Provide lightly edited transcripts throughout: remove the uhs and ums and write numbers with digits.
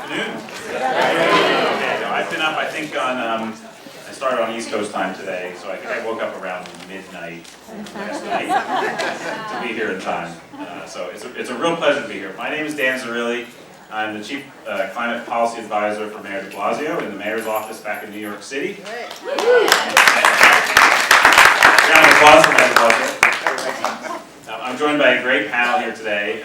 afternoon. Okay, now I've been up, I think, I started on East Coast time today, so I think I woke up around midnight last night to be here in time. So it's a real pleasure to be here. My name is Dan Zerilli. I'm the Chief Climate Policy Advisor for Mayor de Blasio in the Mayor's office back in New York City. Round of applause for Mayor de Blasio. I'm joined by a great panel here today.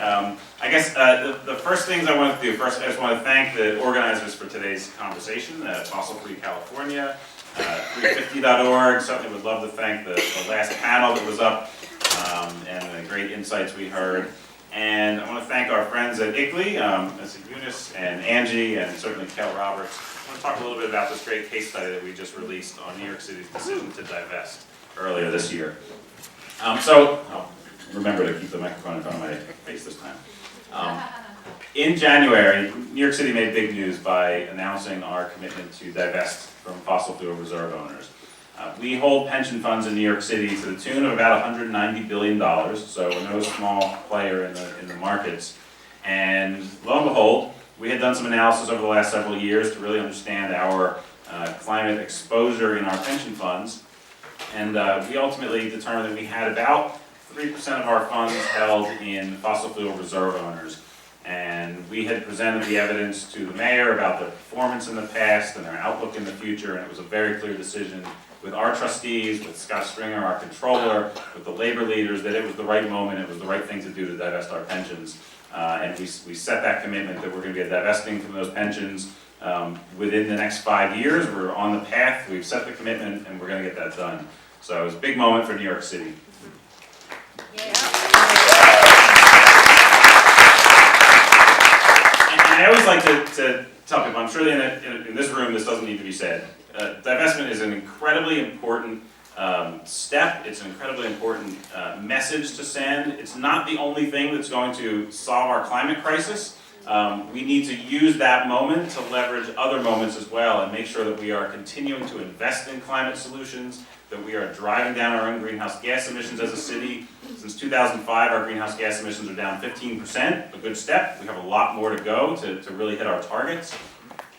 I guess the first things I wanted to do, first I just want to thank the organizers for today's conversation, Fossil Free California, 350.org. Certainly would love to thank the last panel that was up and the great insights we heard. And I want to thank our friends at ICLEI, Eunice and Angie, and certainly Kel Roberts. I want to talk a little bit about this great case study that we just released on New York City's decision to divest earlier this year. I'll remember to keep the microphone in front of my face this time. In January, New York City made big news by announcing our commitment to divest from fossil fuel reserve owners. We hold pension funds in New York City to the tune of about $190 billion, so we're no small player in the markets. And lo and behold, we had done some analysis over the last several years to really understand our climate exposure in our pension funds. And we ultimately determined that we had about 3% of our funds held in fossil fuel reserve owners. And we had presented the evidence to the mayor about their performance in the past and their outlook in the future, and it was a very clear decision with our trustees, with Scott Stringer, our controller, with the labor leaders, that it was the right moment, it was the right thing to do to divest our pensions. And we set that commitment that we're going to be divesting from those pensions within the next 5 years. We're on the path, we've set the commitment, and we're going to get that done. So it was a big moment for New York City. And I always like to tell people, I'm sure in this room this doesn't need to be said, divestment is an incredibly important step. It's an incredibly important message to send. It's not the only thing that's going to solve our climate crisis. We need to use that moment to leverage other moments as well and make sure that we are continuing to invest in climate solutions, that we are driving down our own greenhouse gas emissions as a city. Since 2005, our greenhouse gas emissions are down 15%, a good step. We have a lot more to go to really hit our targets.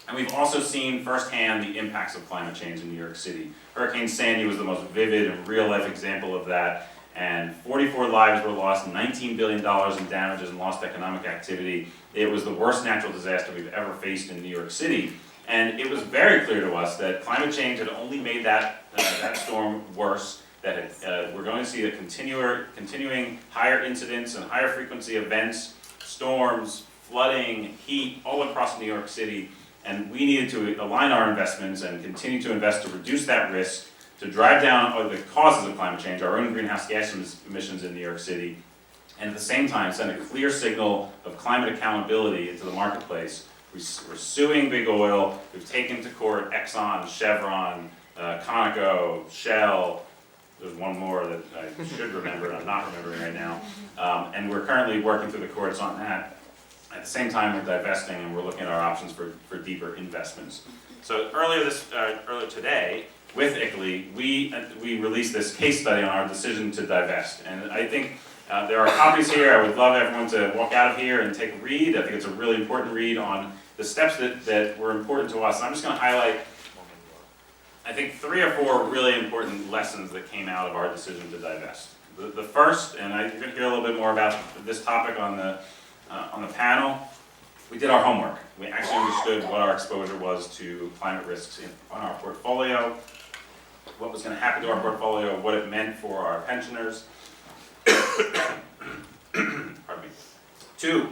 And we've also seen firsthand the impacts of climate change in New York City. Hurricane Sandy was the most vivid and real-life example of that. And 44 lives were lost, $19 billion in damages and lost economic activity. It was the worst natural disaster we've ever faced in New York City. And it was very clear to us that climate change had only made that storm worse, that we're going to see a continuing higher incidence and higher frequency events, storms, flooding, heat, all across New York City. And we needed to align our investments and continue to invest to reduce that risk, to drive down the causes of climate change, our own greenhouse gas emissions in New York City, and at the same time send a clear signal of climate accountability into the marketplace. We're suing big oil. We've taken to court Exxon, Chevron, Conoco, Shell. There's one more that I should remember and I'm not remembering right now. And we're currently working through the courts on that. At the same time, we're divesting and we're looking at our options for deeper investments. So earlier today, with ICLEI, we released this case study on our decision to divest. And I think there are copies here. I would love everyone to walk out of here and take a read. I think it's a really important read on the steps that were important to us. And I'm just going to highlight, I think, 3 or 4 really important lessons that came out of our decision to divest. The first, and you're going to hear a little bit more about this topic on the panel, we did our homework. We actually understood what our exposure was to climate risks on our portfolio, what was going to happen to our portfolio, what it meant for our pensioners. Pardon me. 2,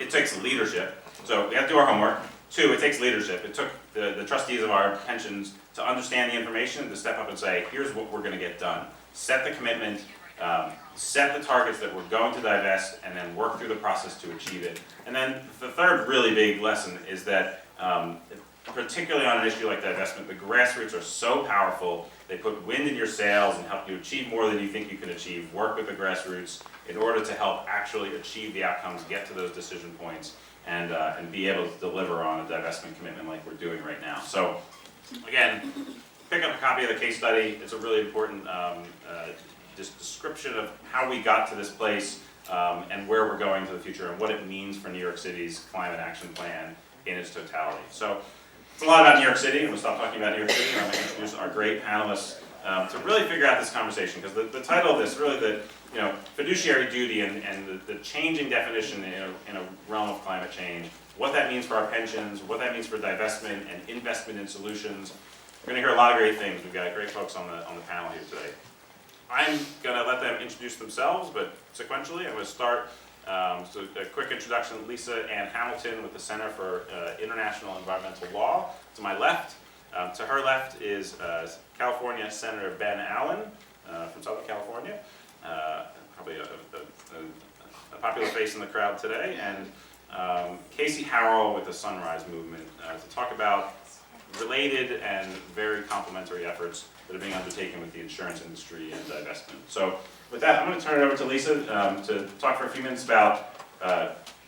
it takes leadership. So we have to do our homework. 2, it takes leadership. It took the trustees of our pensions to understand the information, to step up and say, here's what we're going to get done. Set the commitment, set the targets that we're going to divest, and then work through the process to achieve it. And then the third really big lesson is that, particularly on an issue like divestment, the grassroots are so powerful. They put wind in your sails and help you achieve more than you think you can achieve. Work with the grassroots in order to help actually achieve the outcomes, get to those decision points, and be able to deliver on a divestment commitment like we're doing right now. So, again, pick up a copy of the case study. It's a really important description of how we got to this place and where we're going to the future and what it means for New York City's climate action plan in its totality. So it's a lot about New York City, and we'll stop talking about New York City, and I'm going to introduce our great panelists to really figure out this conversation, because the title of this, really the fiduciary duty and the changing definition in a realm of climate change, what that means for our pensions, what that means for divestment and investment in solutions. We're going to hear a lot of great things. We've got great folks on the panel here today. I'm going to let them introduce themselves, but sequentially, I'm going to start. So a quick introduction, Lisa Ann Hamilton with the Center for International Environmental Law. To my left, to her left is California Senator Ben Allen from Southern California, probably a popular face in the crowd today, and Casey Harrell with the Sunrise Movement to talk about related and very complementary efforts that are being undertaken with the insurance industry and divestment. So with that, I'm going to turn it over to Lisa to talk for a few minutes about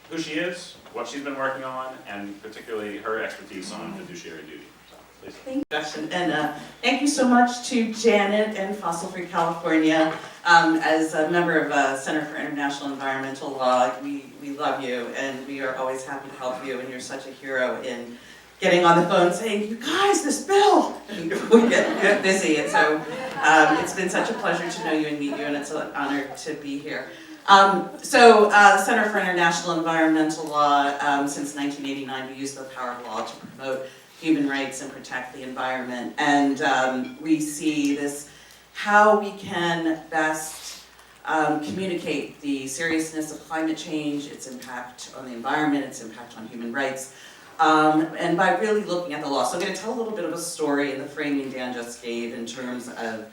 who she is, what she's been working on, and particularly her expertise on fiduciary duty. So, Lisa. Thank you, Justin, and thank you so much to Janet and Fossil Free California. As a member of Center for International Environmental Law, we love you, and we are always happy to help you, and you're such a hero in getting on the phone saying, you guys, this bill! And we get busy, and so it's been such a pleasure to know you and meet you, and it's an honor to be here. The Center for International Environmental Law, since 1989, we use the power of law to promote human rights and protect the environment, and we see this, how we can best communicate the seriousness of climate change, its impact on the environment, its impact on human rights, and by really looking at the law. So I'm going to tell a little bit of a story in the framing Dan just gave in terms of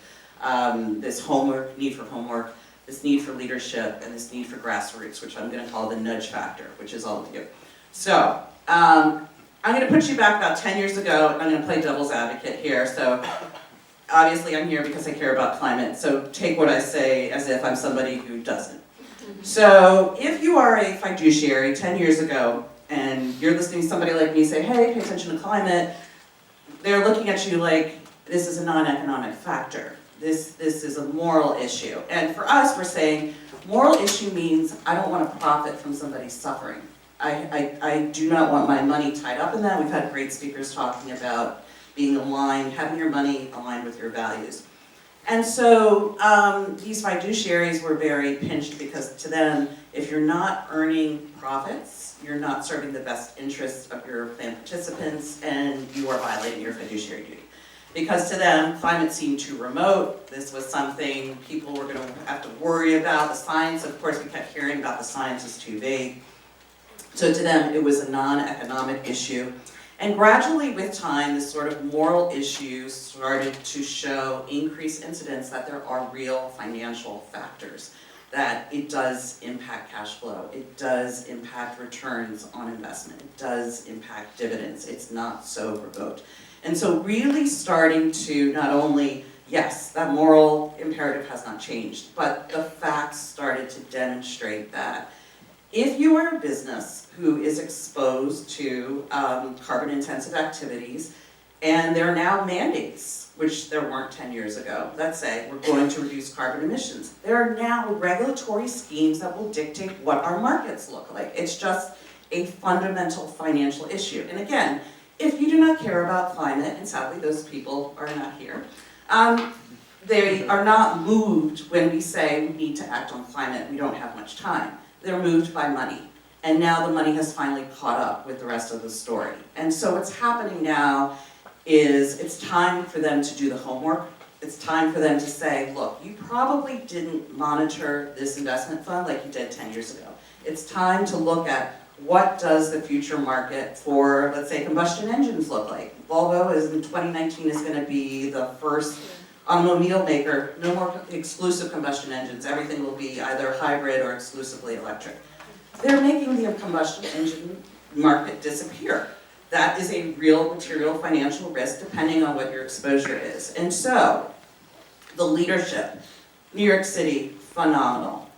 this homework, need for homework, this need for leadership, and this need for grassroots, which I'm going to call the nudge factor, which is all of you. So I'm going to put you back about 10 years ago, and I'm going to play devil's advocate here. So obviously I'm here because I care about climate, so take what I say as if I'm somebody who doesn't. So if you are a fiduciary 10 years ago, and you're listening to somebody like me say, hey, pay attention to climate, they're looking at you like, this is a non-economic factor. This is a moral issue. And for us, we're saying, moral issue means I don't want to profit from somebody's suffering. I do not want my money tied up in that. We've had great speakers talking about being aligned, having your money aligned with your values. And so these fiduciaries were very pinched because to them, if you're not earning profits, you're not serving the best interests of your plan participants, and you are violating your fiduciary duty. Because to them, climate seemed too remote. This was something people were going to have to worry about. The science, of course, we kept hearing about the science is too vague. So to them, it was a non-economic issue. And gradually with time, this sort of moral issue started to show increased incidence that there are real financial factors, that it does impact cash flow, it does impact returns on investment, it does impact dividends, it's not so remote. And so really starting to not only, yes, that moral imperative has not changed, but the facts started to demonstrate that if you are a business who is exposed to carbon-intensive activities, and there are now mandates, which there weren't 10 years ago, let's say we're going to reduce carbon emissions. There are now regulatory schemes that will dictate what our markets look like. It's just a fundamental financial issue. And again, if you do not care about climate, and sadly those people are not here, they are not moved when we say we need to act on climate, we don't have much time. They're moved by money. And now the money has finally caught up with the rest of the story. And so what's happening now is it's time for them to do the homework. It's time for them to say, look, you probably didn't monitor this investment fund like you did 10 years ago. It's time to look at what does the future market for, let's say, combustion engines look like. Volvo is in 2019 is going to be the first automobile maker, no more exclusive combustion engines. Everything will be either hybrid or exclusively electric. They're making the combustion engine market disappear. That is a real material financial risk depending on what your exposure is. And so, the leadership, New York City, phenomenal.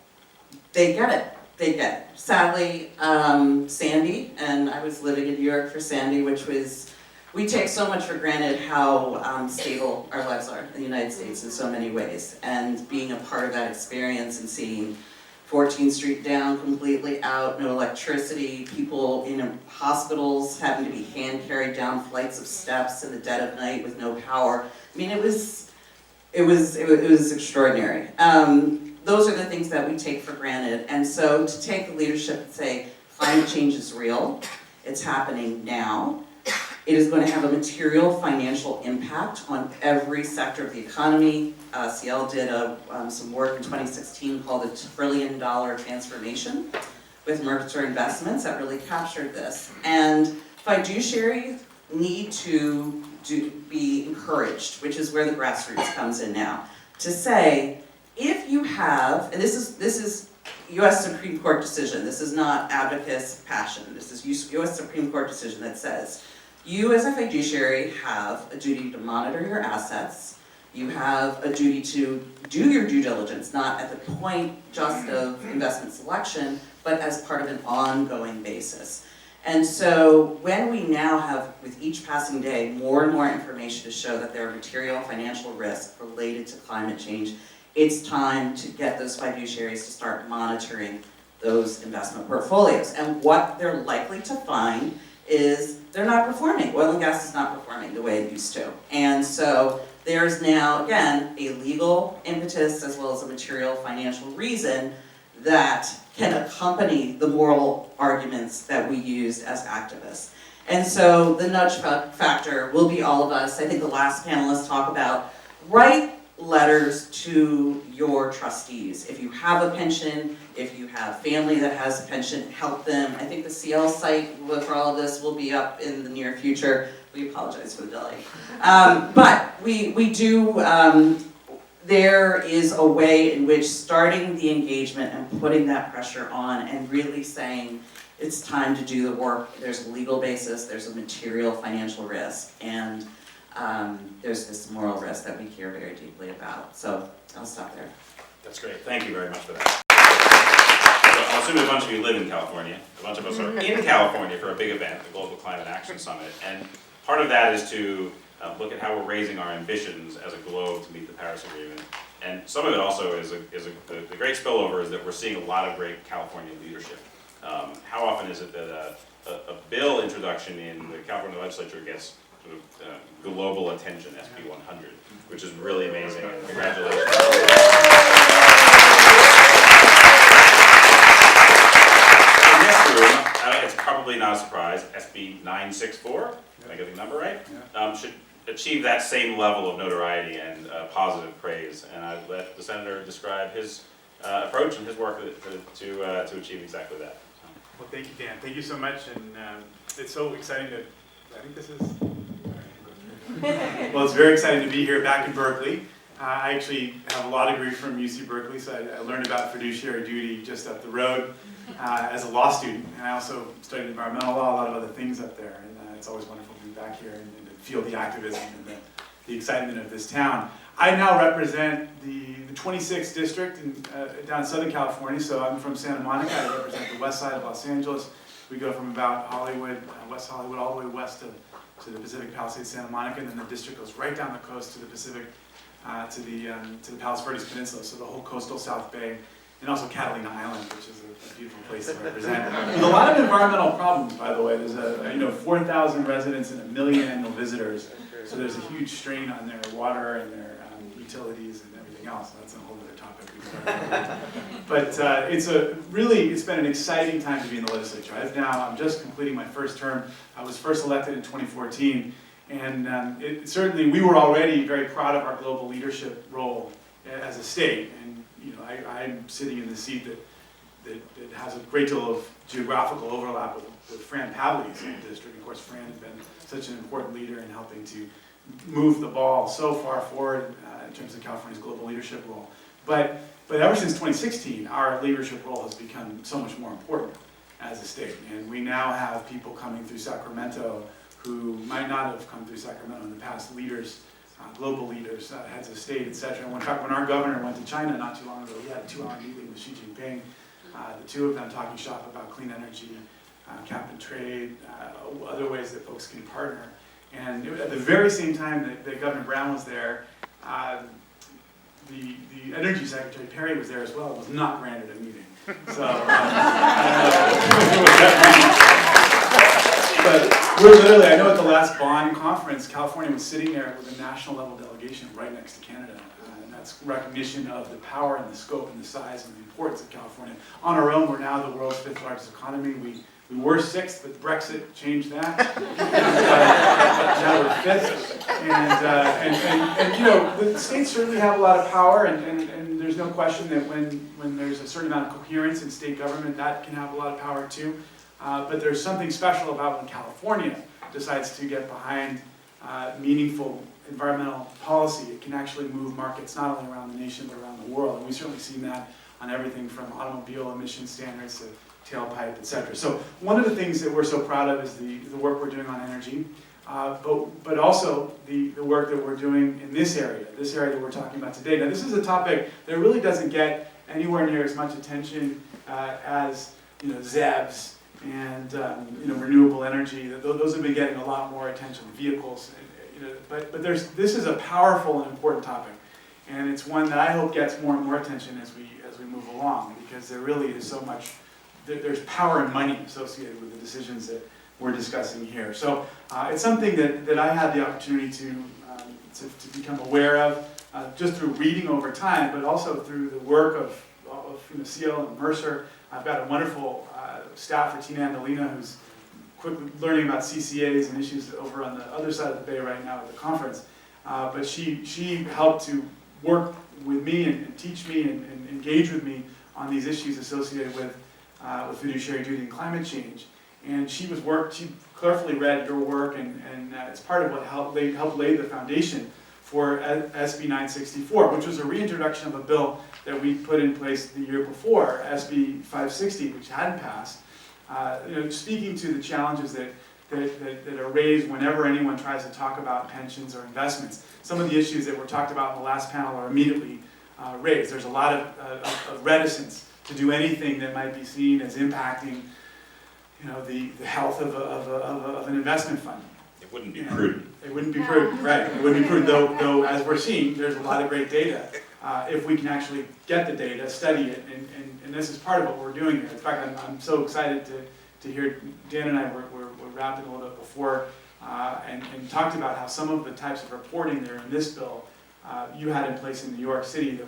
They get it. They get it. Sadly, Sandy, and I was living in New York for Sandy, which was, we take so much for granted how stable our lives are in the United States in so many ways. And being a part of that experience and seeing 14th Street down, completely out, no electricity, people in hospitals having to be hand carried down flights of steps in the dead of night with no power. I mean, it was extraordinary. Those are the things that we take for granted. And so to take the leadership and say, climate change is real, it's happening now, it is going to have a material financial impact on every sector of the economy. CL did some work in 2016 called the $1 trillion transformation with Mercer Investments that really captured this. And fiduciaries need to be encouraged, which is where the grassroots comes in now, to say, if you have, and this is U.S. Supreme Court decision, this is not advocates' passion, this is U.S. Supreme Court decision that says, you as a fiduciary have a duty to monitor your assets, you have a duty to do your due diligence, not at the point just of investment selection, but as part of an ongoing basis. And so when we now have, with each passing day, more and more information to show that there are material financial risks related to climate change, it's time to get those fiduciaries to start monitoring those investment portfolios. And what they're likely to find is they're not performing. Oil and gas is not performing the way it used to. And so there's now, again, a legal impetus as well as a material financial reason that can accompany the moral arguments that we used as activists. And so the nudge factor will be all of us. I think the last panelists talk about write letters to your trustees. If you have a pension, if you have family that has a pension, help them. I think the CL site for all of this will be up in the near future. We apologize for the delay. But we do, there is a way in which starting the engagement and putting that pressure on and really saying it's time to do the work. There's a legal basis, there's a material financial risk, and there's this moral risk that we care very deeply about. So I'll stop there. That's great. Thank you very much for that. So I'll assume a bunch of you live in California. A bunch of us are in California for a big event, the Global Climate Action Summit. And part of that is to look at how we're raising our ambitions as a globe to meet the Paris Agreement. And some of it also is the great spillover is that we're seeing a lot of great California leadership. How often is it that a bill introduction in the California legislature gets sort of global attention, SB 100, which is really amazing, and congratulations. In this room, it's probably not a surprise, SB 964, did I get the number right? Should achieve that same level of notoriety and positive praise, and I'd let the Senator describe his approach and his work to achieve exactly that. Well, thank you, Dan. Thank you so much, and it's so exciting to, I think this is, well, it's very exciting to be here back in Berkeley. I actually have a law degree from UC Berkeley, so I learned about fiduciary duty just up the road as a law student, and I also studied environmental law, a lot of other things up there, and it's always wonderful to be back here and to feel the activism and the excitement of this town. I now represent the 26th district down in Southern California, so I'm from Santa Monica. I represent the west side of Los Angeles. We go from about Hollywood, West Hollywood, all the way west to the Pacific Palisades, Santa Monica, and then the district goes right down the coast to the Pacific, to the Palos Verdes Peninsula, so the whole coastal South Bay, and also Catalina Island, which is a beautiful place to represent. With a lot of environmental problems, by the way. There's 4,000 residents and 1 million annual visitors, so there's a huge strain on their water and their utilities and everything else. That's a whole other topic we can talk about. But it's been an exciting time to be in the legislature. I'm just completing my first term. I was first elected in 2014, and certainly we were already very proud of our global leadership role as a state. And I'm sitting in the seat that has a great deal of geographical overlap with Fran Pavley's district. Of course, Fran has been such an important leader in helping to move the ball so far forward in terms of California's global leadership role. But ever since 2016, our leadership role has become so much more important as a state. And we now have people coming through Sacramento who might not have come through Sacramento in the past, leaders, global leaders, heads of state, etc. In fact, when our governor went to China not too long ago, we had a 2-hour meeting with Xi Jinping, the two of them talking shop about clean energy, cap and trade, other ways that folks can partner. And at the very same time that Governor Brown was there, the Energy Secretary Perry was there as well, was not granted a meeting. So, I don't know. But we're literally, I know at the last Bonn conference, California was sitting there with a national level delegation right next to Canada. And that's recognition of the power and the scope and the size and the importance of California. On our own, we're now the world's 5th largest economy. We were 6th, but Brexit changed that. Now we're 5th. And you know, the states certainly have a lot of power, and there's no question that when there's a certain amount of coherence in state government, that can have a lot of power too. But there's something special about when California decides to get behind meaningful environmental policy. It can actually move markets not only around the nation, but around the world. And we've certainly seen that on everything from automobile emission standards to tailpipe, et cetera. So one of the things that we're so proud of is the work we're doing on energy, but also the work that we're doing in this area that we're talking about today. Now this is a topic that really doesn't get anywhere near as much attention as ZEBs and renewable energy. Those have been getting a lot more attention. Vehicles, but this is a powerful and important topic, and it's one that I hope gets more and more attention as we move along, because there really is so much. There's power and money associated with the decisions that we're discussing here. So it's something that I had the opportunity to become aware of just through reading over time, but also through the work of CL and Mercer. I've got a wonderful staffer, Tina Andolina, who's quickly learning about CCAs and issues over on the other side of the bay right now at the conference. But she helped to work with me and teach me and engage with me on these issues associated with fiduciary duty and climate change. And she carefully read your work, and it's part of what helped lay the foundation for SB 964, which was a reintroduction of a bill that we put in place the year before, SB 560, which hadn't passed. Speaking to the challenges that are raised whenever anyone tries to talk about pensions or investments. Some of the issues that were talked about in the last panel are immediately raised. There's a lot of reticence to do anything that might be seen as impacting, the health of an investment fund. It wouldn't be prudent. It wouldn't be prudent, right? It wouldn't be prudent, though as we're seeing, there's a lot of great data. If we can actually get the data, study it, and this is part of what we're doing here. In fact, I'm so excited to hear Dan and I were rapping a little bit before and talked about how some of the types of reporting that are in this bill you had in place in New York City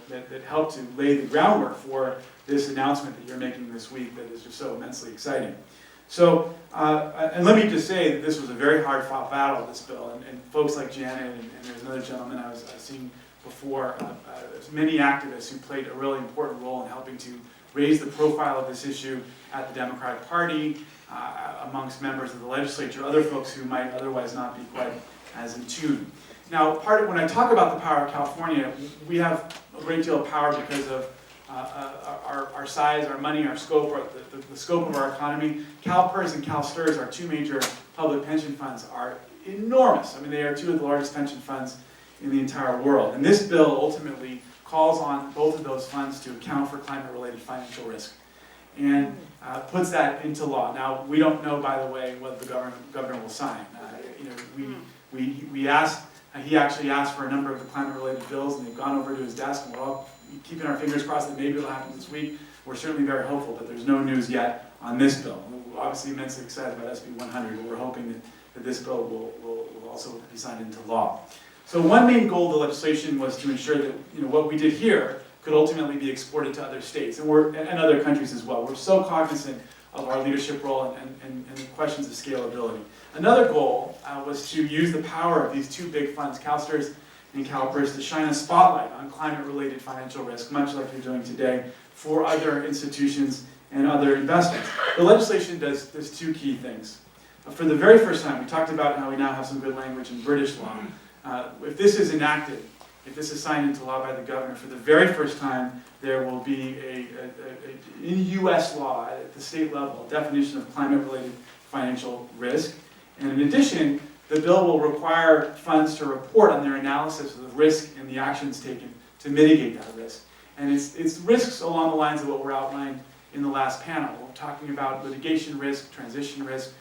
that helped to lay the groundwork for this announcement that you're making this week that is just so immensely exciting. So, and let me just say that this was a very hard fought battle, this bill, and folks like Janet and there's another gentleman I was seeing before, there's many activists who played a really important role in helping to raise the profile of this issue at the Democratic Party, amongst members of the legislature, other folks who might otherwise not be quite as in tune. Now, when I talk about the power of California, we have a great deal of power because of our size, our money, our scope, or the scope of our economy. CalPERS and CalSTRS, our two major public pension funds, are enormous. I mean, they are two of the largest pension funds in the entire world. And this bill ultimately calls on both of those funds to account for climate-related financial risk and puts that into law. Now, we don't know, by the way, what the governor will sign. We asked. He actually asked for a number of the climate-related bills, and they've gone over to his desk, and we're all keeping our fingers crossed that maybe it'll happen this week. We're certainly very hopeful, but there's no news yet on this bill. We're obviously immensely excited about SB 100, but we're hoping that this bill will also be signed into law. So one main goal of the legislation was to ensure that what we did here could ultimately be exported to other states and other countries as well. We're so cognizant of our leadership role and the questions of scalability. Another goal was to use the power of these two big funds, CalSTRS and CalPERS, to shine a spotlight on climate-related financial risk, much like you're doing today, for other institutions and other investments. The legislation does two key things. For the very first time, we talked about how we now have some good language in British law. If this is enacted, if this is signed into law by the governor, for the very first time, there will be in U.S. law, at the state level, a definition of climate-related financial risk. And in addition, the bill will require funds to report on their analysis of the risk and the actions taken to mitigate that risk. And it's risks along the lines of what were outlined in the last panel. We're talking about litigation risk, transition risk,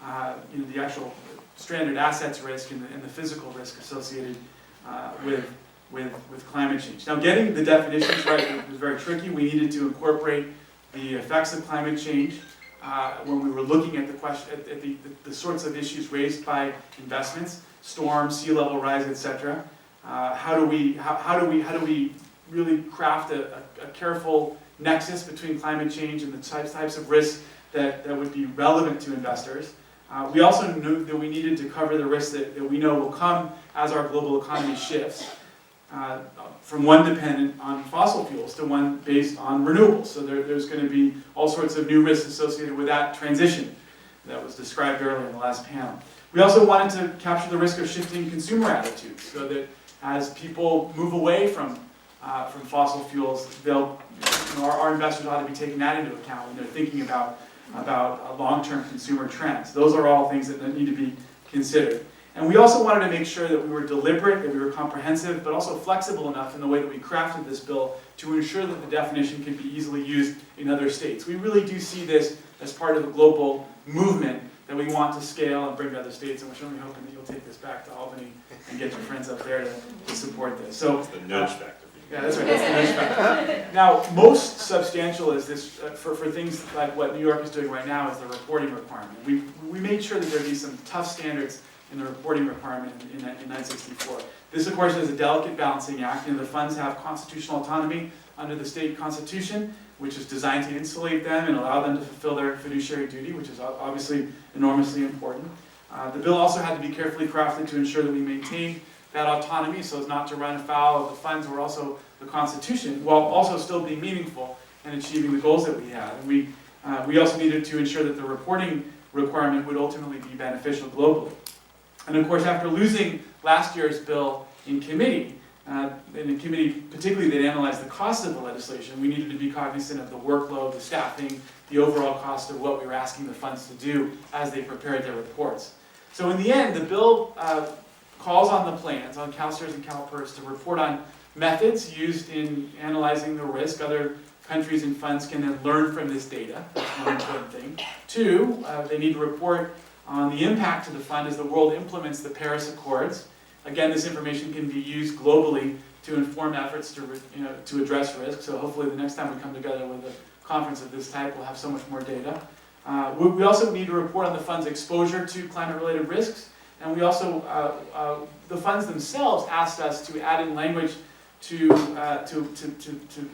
the actual stranded assets risk, and the physical risk associated with climate change. Now, getting the definitions right was very tricky. We needed to incorporate the effects of climate change, when we were looking at the question, at the sorts of issues raised by investments, storms, sea level rise, etc. How do we really craft a careful nexus between climate change and the types of risks that would be relevant to investors? We also knew that we needed to cover the risks that we know will come as our global economy shifts from one dependent on fossil fuels to one based on renewables. So there's going to be all sorts of new risks associated with that transition that was described earlier in the last panel. We also wanted to capture the risk of shifting consumer attitudes so that as people move away from fossil fuels, our investors ought to be taking that into account when they're thinking about long-term consumer trends. Those are all things that need to be considered. And we also wanted to make sure that we were deliberate, that we were comprehensive, but also flexible enough in the way that we crafted this bill to ensure that the definition can be easily used in other states. We really do see this as part of a global movement that we want to scale and bring to other states, and we're certainly hoping that you'll take this back to Albany and get your friends up there to support this. So It's the nudge factor. yeah, that's right. That's the nudge factor. Now, most substantial is this for things like what New York is doing right now is the reporting requirement. We made sure that there be some tough standards in the reporting requirement in 964. This, of course, is a delicate balancing act, and the funds have constitutional autonomy under the state constitution, which is designed to insulate them and allow them to fulfill their fiduciary duty, which is obviously enormously important. The bill also had to be carefully crafted to ensure that we maintain that autonomy so as not to run afoul of the funds or also the Constitution, while also still being meaningful and achieving the goals that we had. And we also needed to ensure that the reporting requirement would ultimately be beneficial globally. And of course, after losing last year's bill in committee, and in committee particularly that analyzed the cost of the legislation, we needed to be cognizant of the workload, the staffing, the overall cost of what we were asking the funds to do as they prepared their reports. So in the end, the bill calls on the plans, on CalSTRS and CalPERS, to report on methods used in analyzing the risk. Other countries and funds can then learn from this data. That's one important thing. Two, they need to report on the impact to the fund as the world implements the Paris Accords. Again, this information can be used globally to inform efforts to address risk. So hopefully the next time we come together with a conference of this type, we'll have so much more data. We also need to report on the fund's exposure to climate-related risks. And we also, the funds themselves asked us to add in language to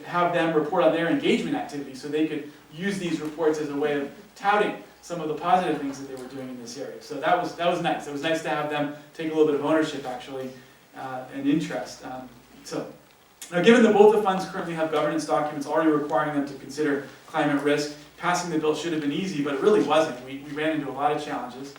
have them report on their engagement activities so they could use these reports as a way of touting some of the positive things that they were doing in this area. So that was nice. It was nice to have them take a little bit of ownership, actually, and interest. Now, given that both the funds currently have governance documents already requiring them to consider climate risk, passing the bill should have been easy, but it really wasn't. We ran into a lot of challenges.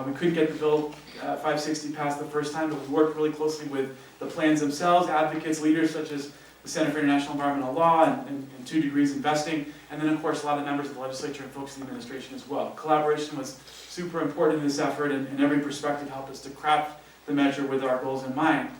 We couldn't get the bill 560 passed the first time, but we worked really closely with the plans themselves, advocates, leaders such as the Center for International Environmental Law and 2 Degrees Investing, and then of course a lot of members of the legislature and folks in the administration as well. Collaboration was super important in this effort, and every perspective helped us to craft the measure with our goals in mind,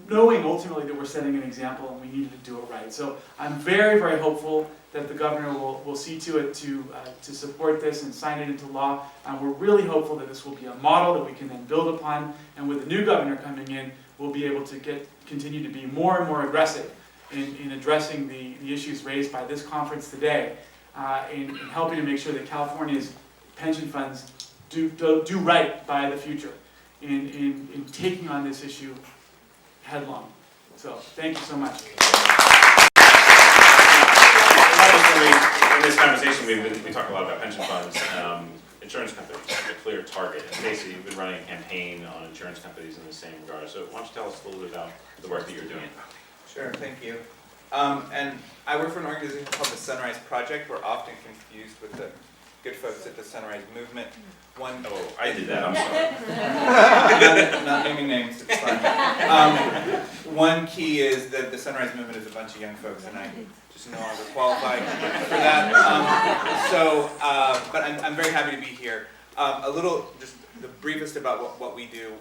knowing ultimately that we're setting an example and we needed to do it right. So I'm very, very hopeful that the governor will see to it to support this and sign it into law. We're really hopeful that this will be a model that we can then build upon, and with the new governor coming in, we'll be able to continue to be more and more aggressive in addressing the issues raised by this conference today, in helping to make sure that California's pension funds do right by the future in taking on this issue headlong. So thank you so much. In this conversation, we talk a lot about pension funds, insurance companies, a clear target. And Stacey, you've been running a campaign on insurance companies in the same regard. So why don't you tell us a little bit about the work that you're doing? Sure, thank you. And I work for an organization called the Sunrise Project. We're often confused with the good folks at the Sunrise Movement. Oh, I did that, I'm sorry. Not naming names, it's fine. One key is that the Sunrise Movement is a bunch of young folks, and I just no longer qualify for that. But I'm very happy to be here. A little, just the briefest about what we do.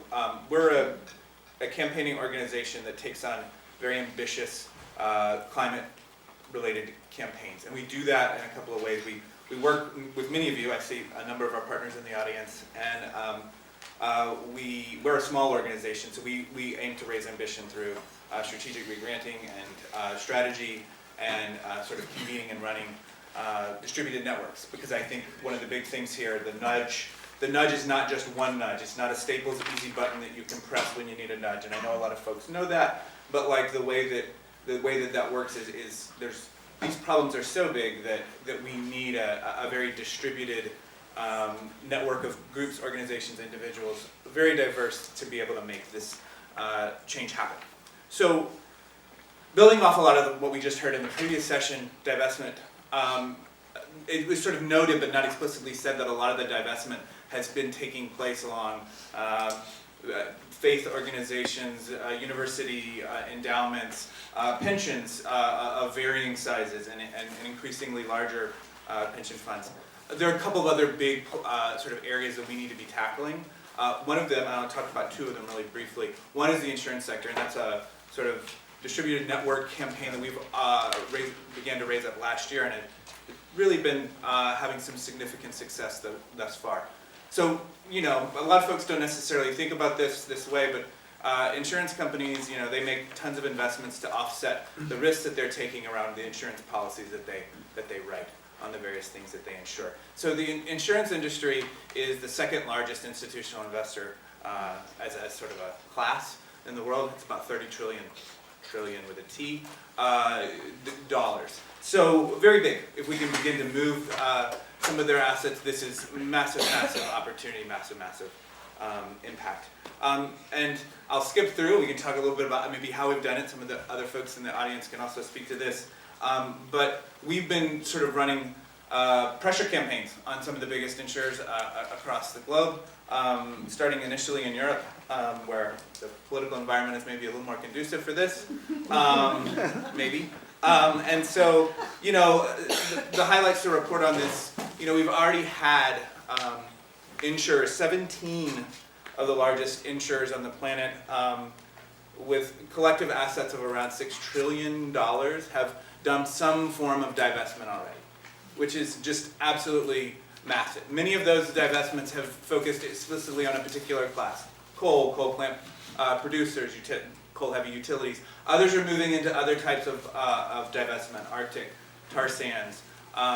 We're a campaigning organization that takes on very ambitious climate-related campaigns, and we do that in a couple of ways. We work with many of you. I see a number of our partners in the audience, and we're a small organization, so we aim to raise ambition through strategic regranting and strategy and sort of convening and running distributed networks, because I think one of the big things here, the nudge is not just one nudge. It's not a Staples easy button that you can press when you need a nudge, and I know a lot of folks know that, but like the way that works is these problems are so big that we need a very distributed network of groups, organizations, individuals, very diverse, to be able to make this change happen. So, building off a lot of what we just heard in the previous session, divestment, it was sort of noted but not explicitly said that a lot of the divestment has been taking place along faith organizations, university endowments, pensions of varying sizes, and increasingly larger pension funds. There are a couple of other big sort of areas that we need to be tackling. One of them, and I'll talk about two of them really briefly. One is the insurance sector, and that's a sort of distributed network campaign that we've began to raise up last year, and it's really been having some significant success thus far. So, you know, a lot of folks don't necessarily think about this way, but insurance companies, you know, they make tons of investments to offset the risks that they're taking around the insurance policies that they write on the various things that they insure. So the insurance industry is the second largest institutional investor as sort of a class in the world. It's about 30 trillion with a T, dollars. So very big. If we can begin to move some of their assets, this is massive opportunity, massive impact. And I'll skip through. We can talk a little bit about maybe how we've done it. Some of the other folks in the audience can also speak to this. But we've been sort of running pressure campaigns on some of the biggest insurers across the globe, starting initially in Europe, where the political environment is maybe a little more conducive for this, maybe. And so, you know, the highlights to report on this, you know, we've already had insurers, 17 of the largest insurers on the planet, with collective assets of around $6 trillion, have done some form of divestment already, which is just absolutely massive. Many of those divestments have focused explicitly on a particular class: coal plant producers, coal-heavy utilities. Others are moving into other types of divestment: Arctic, tar sands.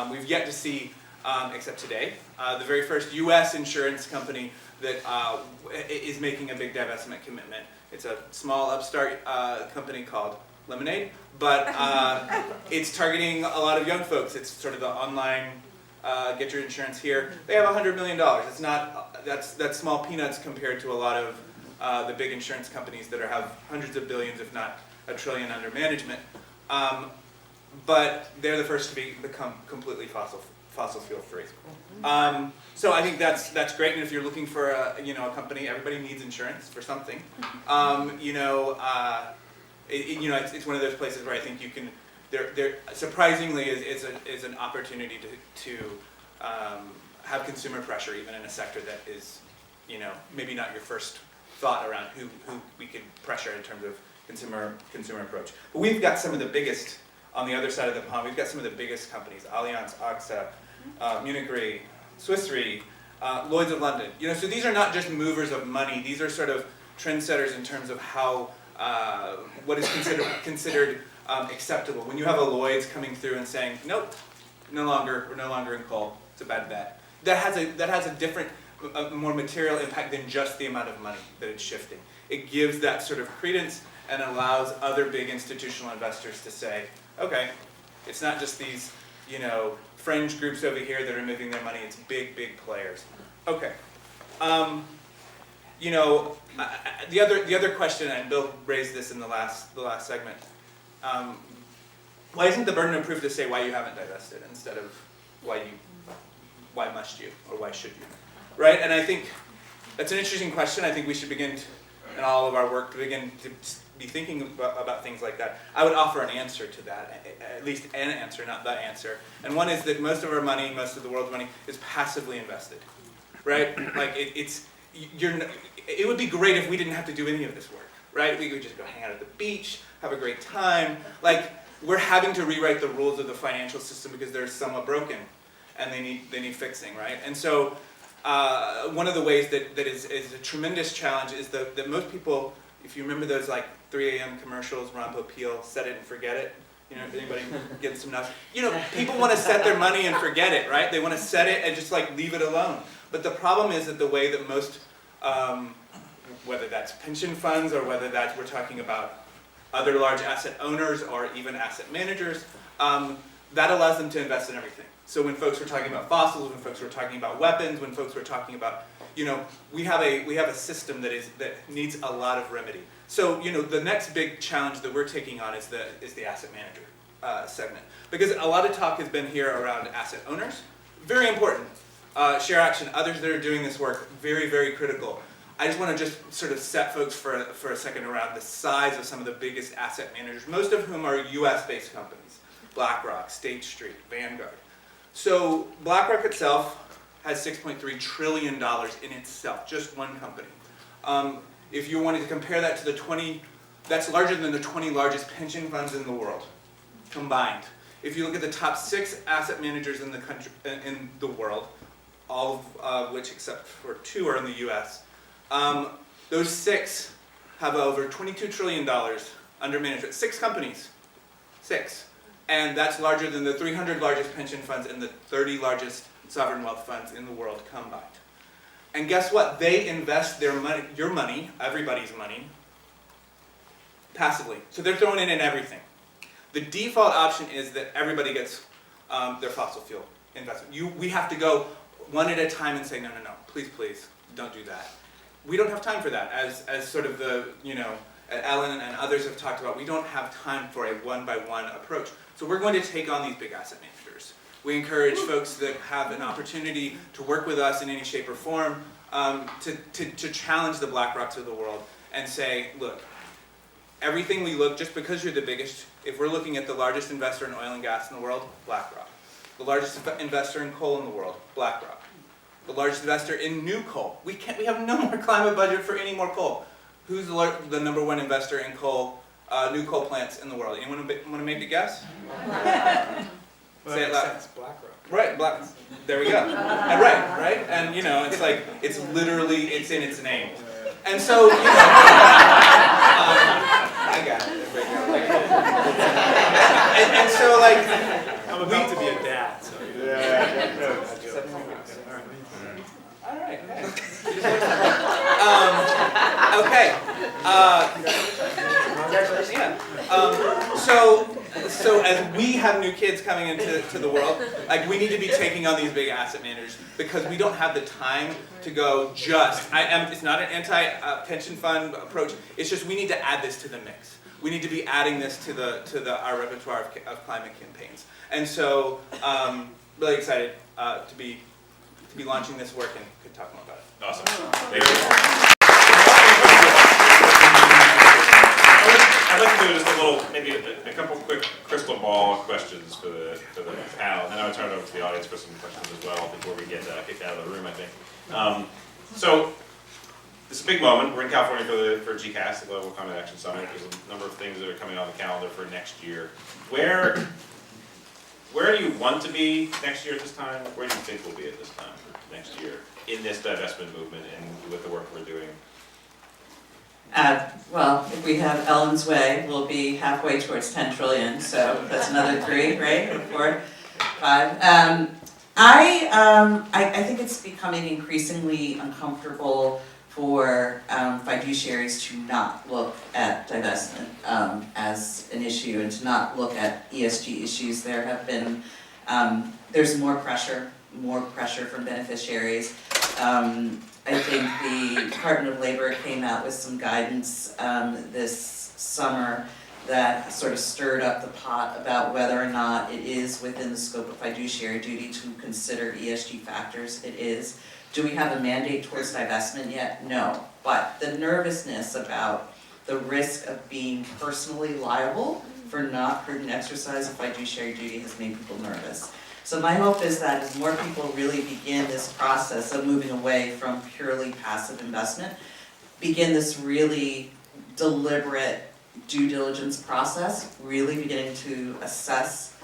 We've yet to see, except today, the very first U.S. insurance company that is making a big divestment commitment. It's a small upstart company called Lemonade, but it's targeting a lot of young folks. It's sort of the online get your insurance here. They have $100 million. It's not, that's small peanuts compared to a lot of the big insurance companies that have hundreds of billions, if not $1 trillion under management. But they're the first to become completely fossil fuel free. So I think that's great. And if you're looking for a company, everybody needs insurance for something. It's one of those places where I think you can. There surprisingly is an opportunity to have consumer pressure even in a sector that is, maybe not your first thought around who we could pressure in terms of consumer approach. But we've got some of the biggest on the other side of the pond. We've got some of the biggest companies: Allianz, AXA, Munich Re, Swiss Re, Lloyd's of London. So these are not just movers of money. These are sort of trendsetters in terms of how what is considered acceptable. When you have a Lloyd's coming through and saying, nope, we're no longer in coal, it's a bad bet. That has a different, more material impact than just the amount of money that it's shifting. It gives that sort of credence and allows other big institutional investors to say, okay, it's not just these, fringe groups over here that are moving their money. It's big players. Okay. The other question, and Bill raised this in the last segment. Why isn't the burden of proof to say why you haven't divested instead of why must you or why should you, right? And I think that's an interesting question. I think we should begin in all of our work to begin to be thinking about things like that. I would offer an answer to that, at least an answer, not the answer. And one is that most of our money, most of the world's money, is passively invested, right? Like it would be great if we didn't have to do any of this work, right? We could just go hang out at the beach, have a great time. Like, we're having to rewrite the rules of the financial system because they're somewhat broken, and they need fixing, right? And so one of the ways that is a tremendous challenge is that most people, if you remember those like 3 a.m. commercials, Ron Popeil, set it and forget it, You know, anybody get some nuts? You know, people want to set their money and forget it, right? They want to set it and just like leave it alone. But the problem is that the way that most, whether that's pension funds or whether that's we're talking about other large asset owners or even asset managers, that allows them to invest in everything. So when folks were talking about fossils, when folks were talking about weapons, when folks were talking about, you know, we have a system that needs a lot of remedy. So, you know, the next big challenge that we're taking on is the asset manager segment, because a lot of talk has been here around asset owners, very important. Share Action, others that are doing this work, very, very critical. I just want to just sort of set folks for a second around the size of some of the biggest asset managers, most of whom are US-based companies. BlackRock, State Street, Vanguard. So BlackRock itself has $6.3 trillion in itself, just one company. If you wanted to compare that to the 20, that's larger than the 20 largest pension funds in the world, combined. If you look at the top 6 asset managers in the country, in the world, all of which except for 2 are in the US, those 6 have over $22 trillion under management. 6 companies, 6. And that's larger than the 300 largest pension funds and the 30 largest sovereign wealth funds in the world combined. And guess what? They invest their money, your money, everybody's money, passively. So they're throwing it in everything. The default option is that everybody gets their fossil fuel investment. We have to go one at a time and say, no, please, don't do that. We don't have time for that. As sort of the, you know, Ellen and others have talked about, we don't have time for a one-by-one approach. So we're going to take on these big asset managers. We encourage folks that have an opportunity to work with us in any shape or form to challenge the BlackRocks of the world and say, look, everything we look, just because you're the biggest, if we're looking at the largest investor in oil and gas in the world, BlackRock. The largest investor in coal in the world, BlackRock. The largest investor in new coal. We have no more climate budget for any more coal. Who's the number 1 investor in coal, new coal plants in the world? Anyone want to make a guess? Say it loud. BlackRock. Right, there we go. And right? And you know, it's like, it's literally, it's in its name. And so, you know, I got it. And so, like, I'm about to be a dad, so. All right. Okay. So as we have new kids coming into the world, like we need to be taking on these big asset managers because we don't have the time to go just. It's not an anti-pension fund approach. It's just we need to add this to the mix. We need to be adding this to our repertoire of climate campaigns. And so, really excited to be launching this work and could talk more about it. Awesome. Thank you. I'd like to do just a little, maybe a couple quick crystal ball questions for the panel, and then I would turn it over to the audience for some questions as well before we get kicked out of the room, I think. So, this is a big moment. We're in California for GCAS, the Global Climate Action Summit. There's a number of things that are coming on the calendar for next year. Where do you want to be next year at this time? Where do you think we'll be at this time next year in this divestment movement and with the work we're doing? Well, if we have Ellen's way, we'll be halfway towards 10 trillion, so that's another 3, right, or 4, 5. I think it's becoming increasingly uncomfortable for fiduciaries to not look at divestment as an issue and to not look at ESG issues. There have been, there's more pressure from beneficiaries. I think the Department of Labor came out with some guidance this summer that sort of stirred up the pot about whether or not it is within the scope of fiduciary duty to consider ESG factors. It is. Do we have a mandate towards divestment yet? No. But the nervousness about the risk of being personally liable for not prudent exercise of fiduciary duty has made people nervous. So my hope is that as more people really begin this process of moving away from purely passive investment, begin this really deliberate due diligence process, really beginning to assess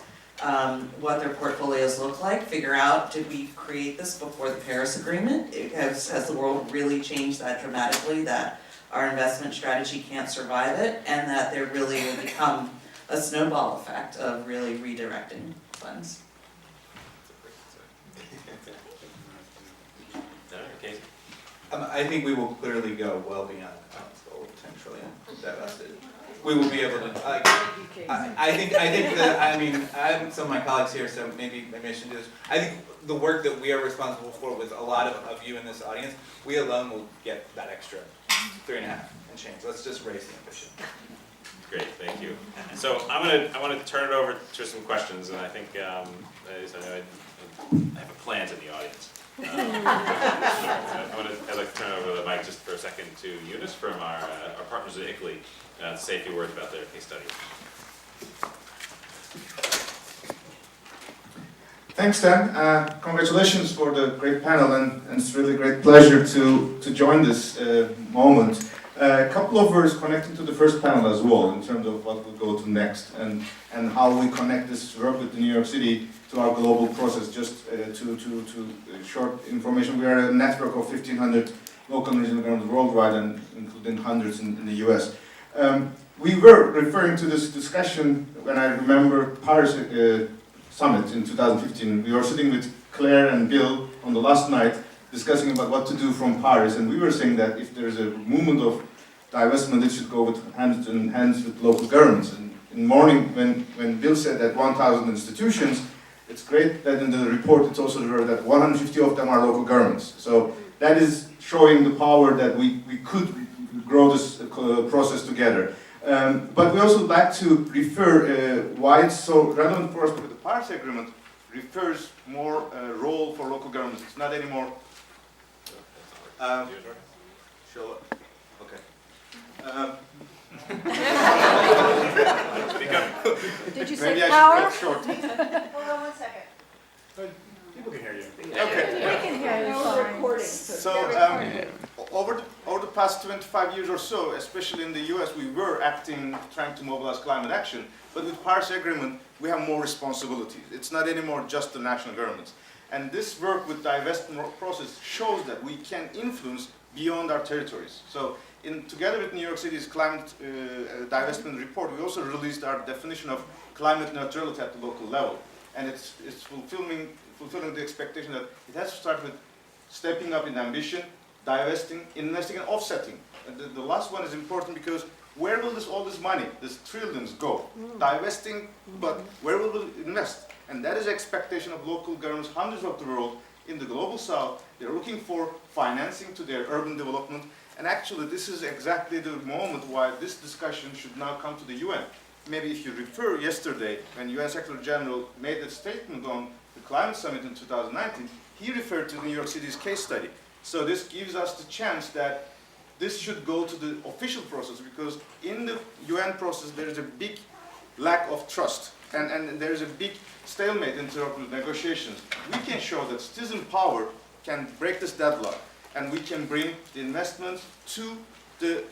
what their portfolios look like, figure out, did we create this before the Paris Agreement? Has the world really changed that dramatically that our investment strategy can't survive it, and that there really will become a snowball effect of really redirecting funds. Casey? I think we will clearly go well beyond Alan's goal of 10 trillion divested. We will be able to, I think that, I mean, I have some of my colleagues here, so maybe I shouldn't do this. I think the work that we are responsible for with a lot of you in this audience, we alone will get that extra 3.5 and change. Let's just raise the ambition. Great, thank you. So I want to turn it over to some questions, and I think I have plans in the audience. I'd like to turn over the mic just for a second to Eunice from our partners at ICLEI to say a few words about their case study. Thanks, Dan. Congratulations for the great panel, and it's really a great pleasure to join this moment. A couple of words connecting to the first panel as well, in terms of what will go to next, and how we connect this work with New York City to our global process. Just to short information, we are a network of 1,500 local and regional governments worldwide, and including hundreds in the US. We were referring to this discussion when I remember Paris Summit in 2015. We were sitting with Claire and Bill on the last night discussing about what to do from Paris, and we were saying that if there's a movement of divestment, it should go with hand in hand with local governments. And in the morning, when Bill said that 1,000 institutions, it's great that in the report it's also heard that 150 of them are local governments. So that is showing the power that we could grow this process together. But we also like to refer why it's so relevant for us, because the Paris Agreement refers more role for local governments. It's not anymore. Sure. Okay. Speak up. Did you Maybe say I power? should cut short. Hold on one second. People can hear you. Okay. We can hear you fine. So over the past 25 years or so, especially in the US, we were trying to mobilize climate action. But with Paris Agreement, we have more responsibilities. It's not anymore just the national governments. And this work with divestment process shows that we can influence beyond our territories. So together with New York City's climate divestment report, we also released our definition of climate neutrality at the local level. And it's fulfilling the expectation that it has to start with stepping up in ambition, divesting, investing, and offsetting. And the last one is important because where will all this money, this trillions, go? Divesting, but where will we invest? And that is the expectation of local governments, hundreds of the world, in the global south. They're looking for financing to their urban development. And actually, this is exactly the moment why this discussion should now come to the UN. Maybe if you refer yesterday, when UN Secretary General made a statement on the climate summit in 2019, he referred to New York City's case study. So this gives us the chance that this should go to the official process, because in the UN process there is a big lack of trust, and there is a big stalemate in terms of negotiations. We can show that citizen power can break this deadlock, and we can bring the investment to the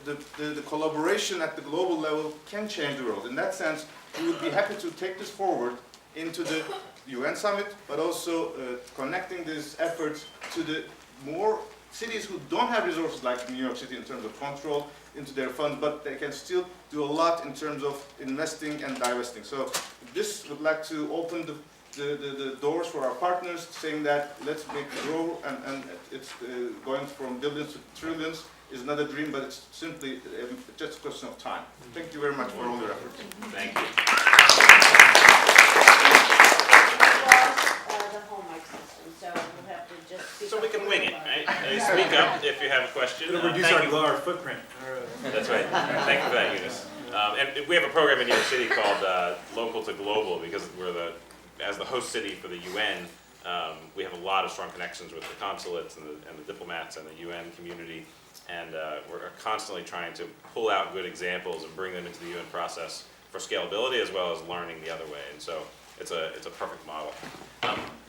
collaboration at the global level can change the world. In that sense, we would be happy to take this forward into the UN summit, but also connecting these efforts to the more cities who don't have resources like New York City in terms of control into their funds, but they can still do a lot in terms of investing and divesting. So this would like to open the doors for our partners, saying that let's make it grow, and it's going from billions to trillions is not a dream, but it's simply just a question of time. Thank you very much for all your efforts. Thank you. The home mic system, so we'll have to just speak So up. we can wing it, right? Speak up if you have a question. It'll reduce Thank you. our footprint. That's right. Thank you for that, Eunice. And we have a program in New York City called Local to Global, because we're as the host city for the UN, we have a lot of strong connections with the consulates and the diplomats and the UN community, and we're constantly trying to pull out good examples and bring them into the UN process for scalability as well as learning the other way. And so it's a perfect model.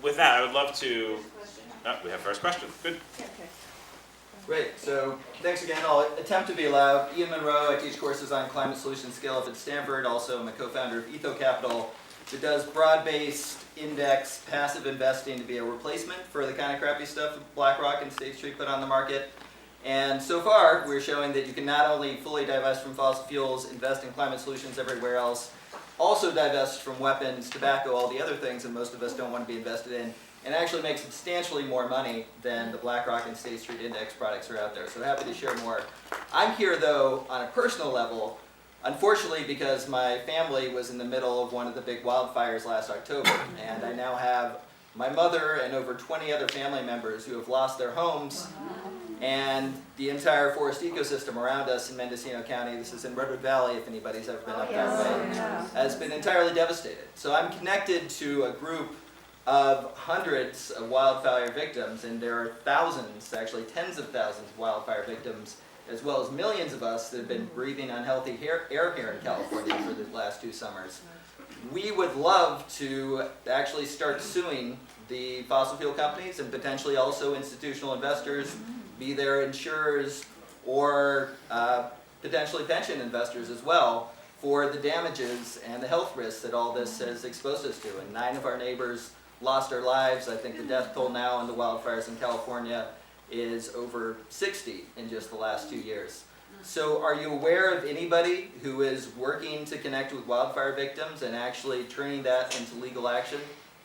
With that, I would love to. We have first question. Good. Great, so thanks again. I'll attempt to be loud. Ian Monroe, I teach courses on climate solution scale up at Stanford. Also, I'm a co-founder of Etho Capital, that does broad-based index passive investing to be a replacement for the kind of crappy stuff that BlackRock and State Street put on the market. And so far, we're showing that you can not only fully divest from fossil fuels, invest in climate solutions everywhere else, also divest from weapons, tobacco, all the other things that most of us don't want to be invested in, and actually make substantially more money than the BlackRock and State Street Index products are out there. So happy to share more. I'm here though on a personal level, unfortunately because my family was in the middle of one of the big wildfires last October, and I now have my mother and over 20 other family members who have lost their homes, and the entire forest ecosystem around us in Mendocino County, this is in Redwood Valley if anybody's ever been up that way, has been entirely devastated. So I'm connected to a group of hundreds of wildfire victims, and there are thousands, actually tens of thousands of wildfire victims, as well as millions of us that have been breathing unhealthy air here in California for the last 2 summers. We would love to actually start suing the fossil fuel companies and potentially also institutional investors, be their insurers or potentially pension investors as well, for the damages and the health risks that all this has exposed us to. And 9 of our neighbors lost their lives. I think the death toll now in the wildfires in California is over 60 in just the last 2 years. So are you aware of anybody who is working to connect with wildfire victims and actually turning that into legal action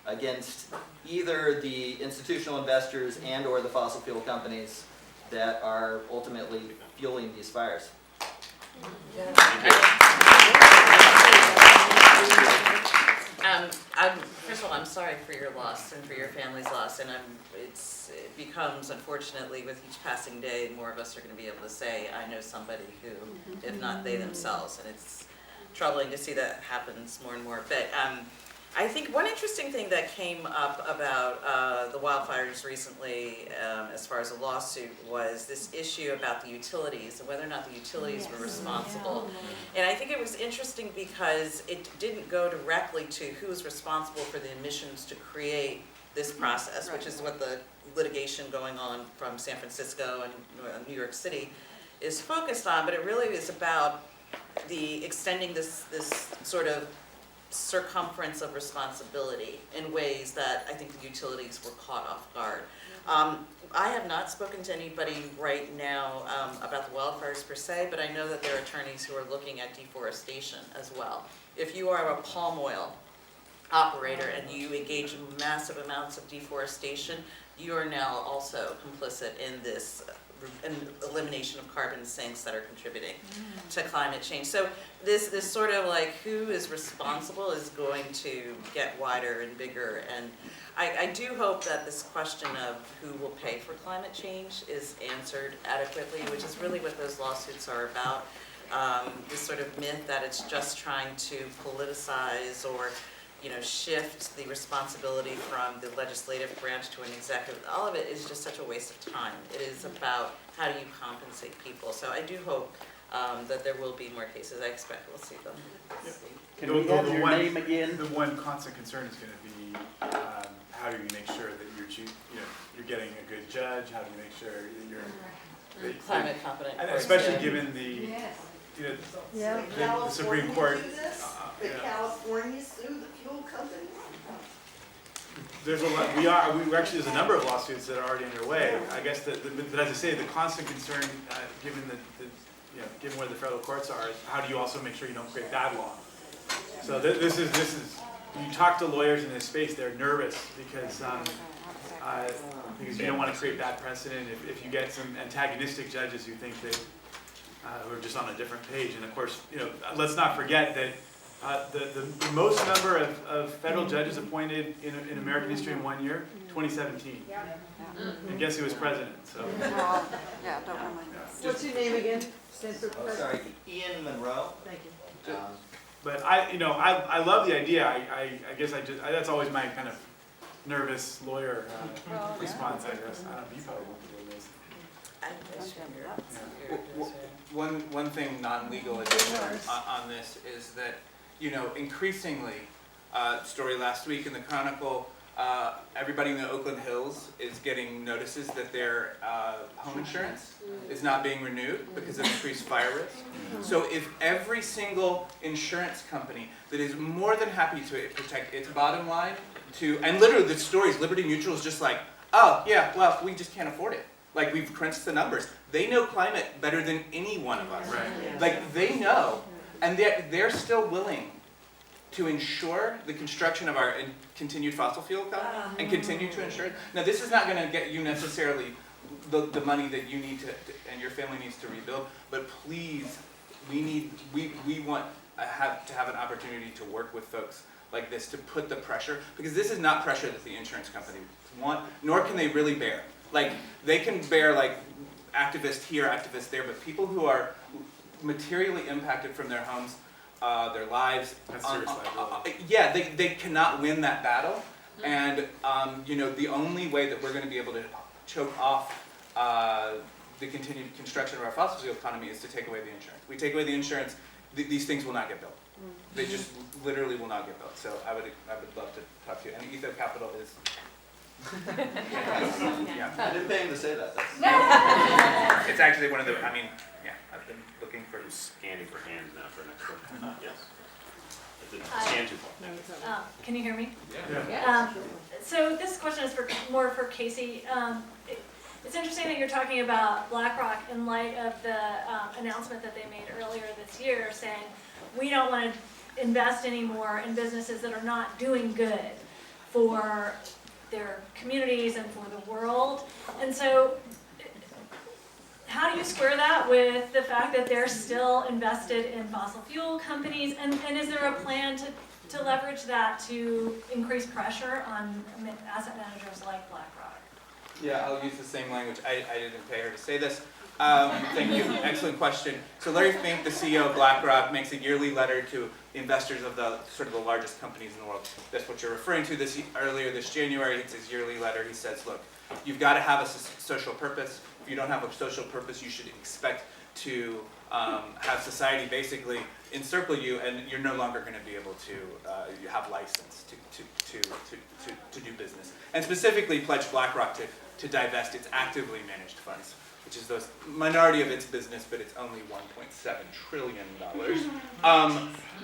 against either the institutional investors and or the fossil fuel companies that are ultimately fueling these fires? First of all, I'm sorry for your loss and for your family's loss, and it becomes, unfortunately, with each passing day, more of us are going to be able to say, I know somebody who, if not they themselves, and it's troubling to see that happens more and more. But I think one interesting thing that came up about the wildfires recently, as far as a lawsuit, was this issue about the utilities and whether or not the utilities were responsible. And I think it was interesting because it didn't go directly to who's responsible for the emissions to create this process, which is what the litigation going on from San Francisco and New York City is focused on, but it really is about the extending this sort of circumference of responsibility in ways that I think the utilities were caught off guard. I have not spoken to anybody right now about the wildfires per se, but I know that there are attorneys who are looking at deforestation as well. If you are a palm oil operator and you engage in massive amounts of deforestation, you are now also complicit in this elimination of carbon sinks that are contributing to climate change. So this sort of like who is responsible is going to get wider and bigger. And I do hope that this question of who will pay for climate change is answered adequately, which is really what those lawsuits are about. This sort of myth that it's just trying to politicize or shift the responsibility from the legislative branch to an executive. All of it is just such a waste of time. It is about how do you compensate people. So I do hope that there will be more cases. I expect we'll see them. Can we have your name again? The one constant concern is going to be how do you make sure that you're getting a good judge? How do you make sure that you're Climate competent. and especially given the the Supreme Court. The California sue the fuel company. There's a lot. There's a number of lawsuits that are already underway. I guess but as I say, the constant concern, given given where the federal courts are, is how do you also make sure you don't create bad law? So this is you talk to lawyers in this space, they're nervous because you don't want to create bad precedent. If you get some antagonistic judges who think that who are just on a different page, and of course, let's not forget that. The most number of federal judges appointed in American history in 1 year, 2017. And guess who was president? So. Don't remind us. What's your name again? Sorry, Ian Monroe. Thank you. But I love the idea. I guess that's always my kind of nervous lawyer response. I guess I don't know. You probably won't be this. One thing non-legal addition on this is that, increasingly, story last week in the Chronicle, everybody in the Oakland Hills is getting notices that their home insurance is not being renewed because of increased fire risk. So if every single insurance company that is more than happy to protect its bottom line and literally the stories, Liberty Mutual is just like, oh yeah, well, we just can't afford it. Like we've crunched the numbers. They know climate better than any one of us. Right. Like they know, and they're still willing to ensure the construction of our continued fossil fuel economy and continue to ensure it. Now, this is not going to get you necessarily the money that you need to and your family needs to rebuild, but please, we want to have an opportunity to work with folks like this to put the pressure, because this is not pressure that the insurance company want, nor can they really bear. Like, they can bear like activists here, activists there, but people who are materially impacted from their homes, their lives. That's serious liability. Yeah, they cannot win that battle. And you know, the only way that we're going to be able to choke off the continued construction of our fossil fuel economy is to take away the insurance. We take away the insurance, these things will not get built. They just literally will not get built. So I would love to talk to you. And Etho Capital is. Yeah. I didn't pay him to say that. That's... It's actually one of the. I mean, yeah. I've been looking for. Scanning for hands now for next one. Yes. I didn't scan too far. Can you hear me? Yeah. So this question is more for Casey. It's interesting that you're talking about BlackRock in light of the announcement that they made earlier this year saying, we don't want to invest anymore in businesses that are not doing good for their communities and for the world. And so how do you square that with the fact that they're still invested in fossil fuel companies? And is there a plan to leverage that to increase pressure on asset managers like BlackRock? Yeah, I'll use the same language. I didn't pay her to say this. Thank you. Excellent question. So Larry Fink, the CEO of BlackRock, makes a yearly letter to investors of the sort of the largest companies in the world. That's what you're referring to. Earlier this January, it's his yearly letter. He says, look, you've got to have a social purpose. If you don't have a social purpose, you should expect to have society basically encircle you, and you're no longer going to be able to have license to do business. And specifically pledge BlackRock to divest its actively managed funds, which is the minority of its business, but it's only $1.7 trillion.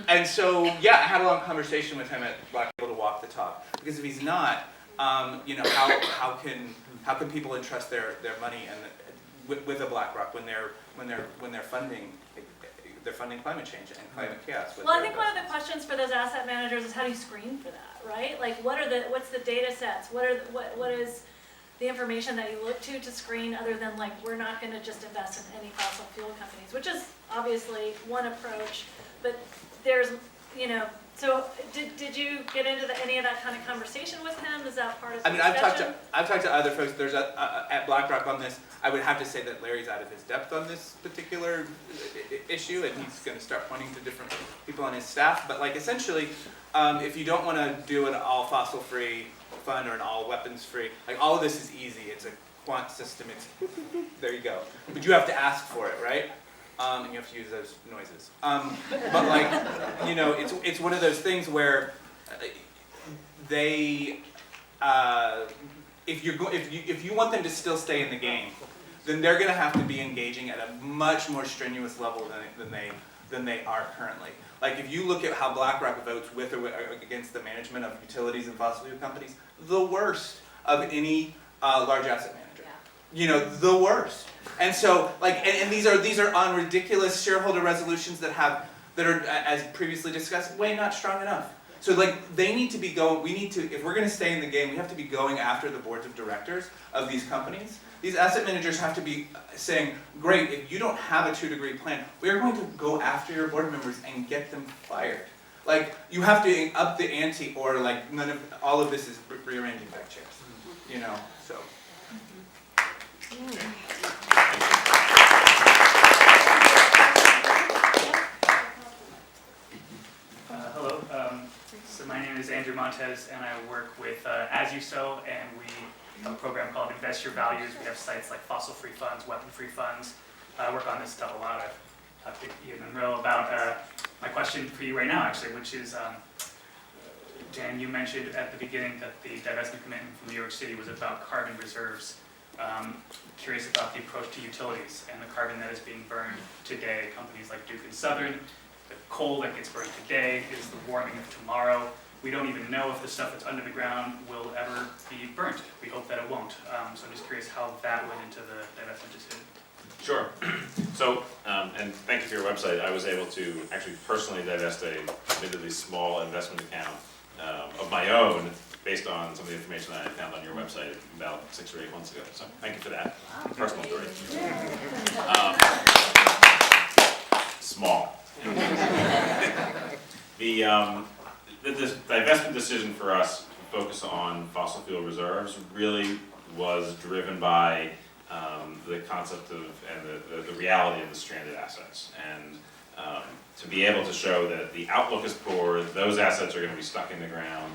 And so, yeah, I had a long conversation with him at BlackRock, able to walk the talk. Because if he's not, you know, how can people entrust their money and with a BlackRock when they're funding climate change and climate chaos? Well, I think one of the questions for those asset managers is how do you screen for that, right? Like, what's the data sets? What is the information that you look to screen, other than like, we're not going to just invest in any fossil fuel companies, which is obviously one approach, but there's, you know, so did you get into any of that kind of conversation with him? Is that part of the discussion? I've talked to other folks. There's at BlackRock on this. I would have to say that Larry's out of his depth on this particular issue, and he's going to start pointing to different people on his staff. But like, essentially, if you don't want to do an all fossil-free fund or an all weapons-free, like, all of this is easy. It's a quant system. It's there you go. But you have to ask for it, right? And you have to use those noises. But like, you know, it's one of those things where they, if you want them to still stay in the game, then they're going to have to be engaging at a much more strenuous level than they are currently. Like, if you look at how BlackRock votes with or against the management of utilities and fossil fuel companies, the worst of any large asset manager. You know, the worst. And so, like, and these are on ridiculous shareholder resolutions that are, as previously discussed, way not strong enough. So, like, they need to be going. We need to, if we're going to stay in the game, we have to be going after the boards of directors of these companies. These asset managers have to be saying, great, if you don't have a 2-degree plan, we are going to go after your board members and get them fired. Like, you have to up the ante, or like, all of this is rearranging back chairs. You know, so. Hello, so my name is Andrew Montez, and I work with As You Sow, and we have a program called Invest Your Values. We have sites like fossil-free funds, weapon-free funds. I work on this stuff a lot. I've talked to Ian Monroe about my question for you right now, actually, which is, Dan, you mentioned at the beginning that the divestment commitment from New York City was about carbon reserves. Curious about the approach to utilities and the carbon that is being burned today. Companies like Duke and Southern, the coal that gets burned today is the warming of tomorrow. We don't even know if the stuff that's under the ground will ever be burnt. We hope that it won't. So I'm just curious how that went into the divestment decision. Sure. So, and thank you for your website. I was able to actually personally divest a admittedly small investment account of my own based on some of the information that I found on your website about 6 or 8 months ago. So thank you for that. Personal story. Small. The divestment decision for us to focus on fossil fuel reserves really was driven by the concept of and the reality of the stranded assets. And to be able to show that the outlook is poor, those assets are going to be stuck in the ground,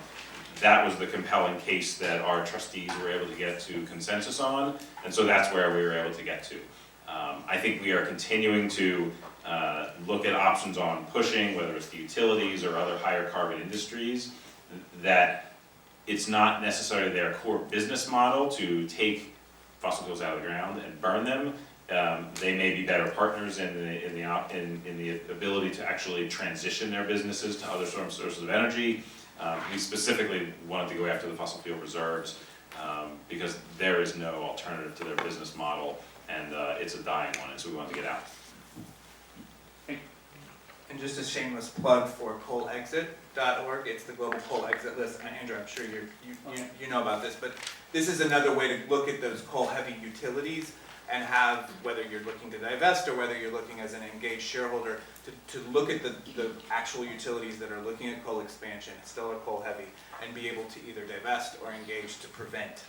that was the compelling case that our trustees were able to get to consensus on, and so that's where we were able to get to. I think we are continuing to look at options on pushing, whether it's the utilities or other higher carbon industries, that it's not necessarily their core business model to take fossil fuels out of the ground and burn them. They may be better partners in the ability to actually transition their businesses to other sources of energy. We specifically wanted to go after the fossil fuel reserves because there is no alternative to their business model, and it's a dying one, and so we wanted to get out. And just a shameless plug for coalexit.org, it's the global coal exit list. And Andrew, I'm sure you know about this, but this is another way to look at those coal-heavy utilities and have, whether you're looking to divest or whether you're looking as an engaged shareholder, to look at the actual utilities that are looking at coal expansion, still are coal-heavy, and be able to either divest or engage to prevent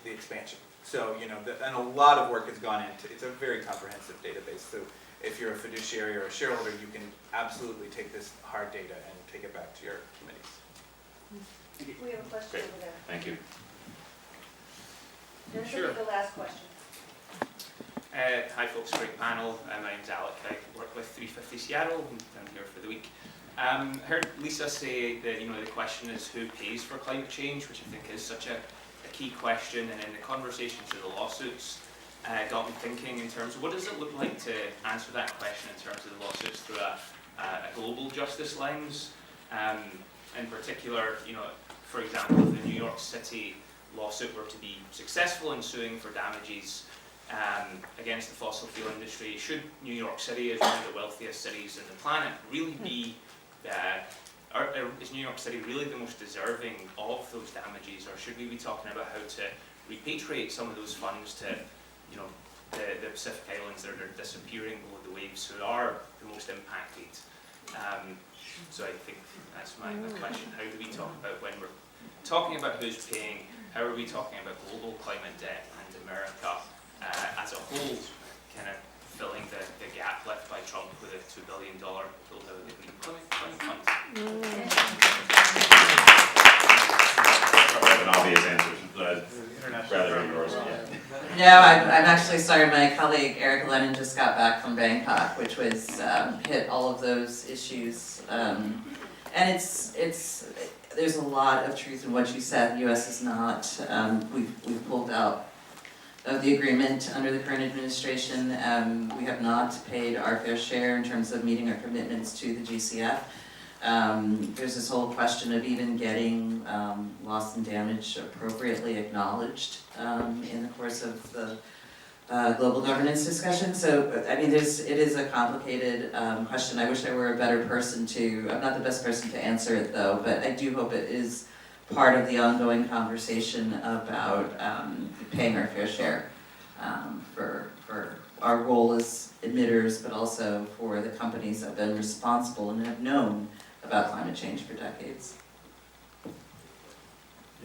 the expansion. So, and a lot of work has gone into, it's a very comprehensive database. So if you're a fiduciary or a shareholder, you can absolutely take this hard data and take it back to your committees. We have a question Great. over there. Thank you. This will be the last question. Hi folks, great panel. My name's Alec. I work with 350 Seattle. I'm here for the week. Heard Lisa say that the question is who pays for climate change, which I think is such a key question. And in the conversations of the lawsuits, got me thinking in terms of what does it look like to answer that question in terms of the lawsuits through a global justice lens. In particular, for example, if the New York City lawsuit were to be successful in suing for damages against the fossil fuel industry, should New York City, as one of the wealthiest cities on the planet, really be, is New York City really the most deserving of those damages, or should we be talking about how to repatriate some of those funds to, the Pacific Islands that are disappearing below the waves, who are the most impacted? So I think that's my question. How do we talk about, when we're talking about who's paying, how are we talking about global climate debt and America as a whole kind of filling the gap left by Trump with a $2 billion pulled out of the Green Climate Fund? Probably have an obvious answer, but rather yours. No, I'm actually sorry, my colleague Eric Lennon just got back from Bangkok, which was, hit all of those issues. And there's a lot of truth in what you said. The US is not, we've pulled out of the agreement under the current administration. We have not paid our fair share in terms of meeting our commitments to the GCF. There's this whole question of even getting loss and damage appropriately acknowledged in the course of the global governance discussion. So, I mean, it is a complicated question. I wish I were a better person I'm not the best person to answer it though, but I do hope it is part of the ongoing conversation about paying our fair share for our role as emitters, but also for the companies that have been responsible and have known about climate change for decades.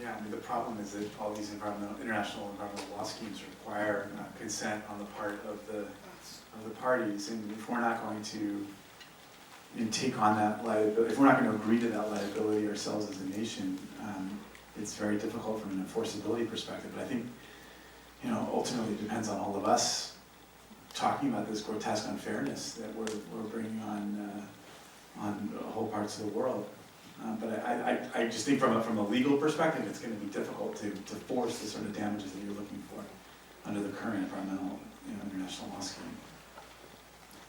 Yeah, I mean, the problem is that all these international environmental law schemes require consent on the part of the parties, and if we're not going to take on that liability, if we're not going to agree to that liability ourselves as a nation, it's very difficult from an enforceability perspective. But I think, ultimately it depends on all of us talking about this grotesque unfairness that we're bringing on whole parts of the world. But I just think from a legal perspective, it's going to be difficult to force the sort of damages that you're looking for under the current environmental international law scheme.